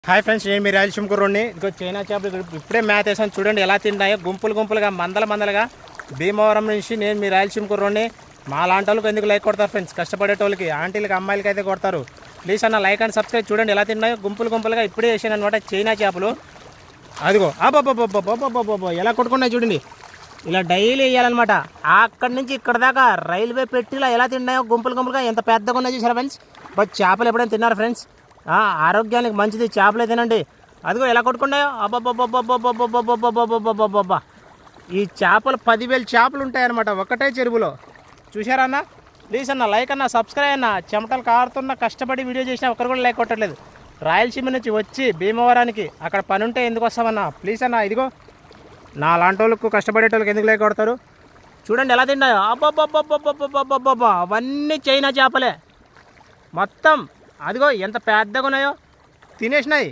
Hi friends, నేను మీ రాయలసీమ కుర్రోడ్ని. ఇదిగో China చేపలు ఇప్పుడే మ్యాథ్ వేసాను, చూడండి ఎలా తిన్నాయో. గుంపులు గుంపులుగా మందలుగా భీమవరం నుంచి నేను మీ రాయలసీమ కుర్రోడ్ని. మా లాంటి వాళ్ళకి ఎందుకు లైక్ కొడతారు ఫ్రెండ్స్? కష్టపడేటోళ్ళకి, ఆంటీలకి, అమ్మాయిలకి అయితే కొడతారు. ప్లీజ్ అన్న లైక్ అండ్ సబ్స్క్రైబ్. చూడండి ఎలా తిన్నాయో, గుంపులుగా ఇప్పుడే వేసాను అనమాట చైనా చేపలు. అదిగో అబ్బబ్బబ్బబ్బబ్బబ్బబ్బబ్బ ఎలా కొట్టుకున్నాయి చూడండి. ఇలా డైలీ వేయాలన్నమాట. అక్కడి నుంచి ఇక్కడ దాకా రైల్వే పెట్టిలా ఎలా తిన్నాయో గుంపులుగా ఎంత పెద్దగా ఉన్నాయి చూసారా ఫ్రెండ్స్. బట్ చేపలు ఎప్పుడైనా తిన్నారు ఫ్రెండ్స్? ఆరోగ్యానికి మంచిది, చేపలే తినండి. అదిగో ఎలా కొట్టుకున్నాయో అబ్బబ్బబ్బబ్బబ్బబ్బబ్బబ్బబ్బబ్బబ్బబ్బబ్బబ్బబ్బ. ఈ చేపలు 10,000 చేపలు ఉంటాయన్నమాట ఒకటే చెరువులో. చూసారా అన్న? ప్లీజ్ అన్న లైక్ అన్న సబ్స్క్రైబ్ అన్న. చెమటలు కారుతున్న కష్టపడి వీడియో చేసినా ఒకరు కూడా లైక్ కొట్టట్లేదు. రాయలసీమ నుంచి వచ్చి భీమవరానికి అక్కడ పని ఉంటే ఎందుకు వస్తామన్నా? ప్లీజ్ అన్న. ఇదిగో నా లాంటి వాళ్ళకు, కష్టపడేటోళ్ళకి ఎందుకు లైక్ కొడతారు? చూడండి ఎలా తిన్నాయో అబ్బబ్బబ్బబ్బబ్బబ్బబ్బబ్బబ్బ. అవన్నీ చైనా చేపలే మొత్తం. అదిగో ఎంత పెద్దగా ఉన్నాయో, తినేసినాయి.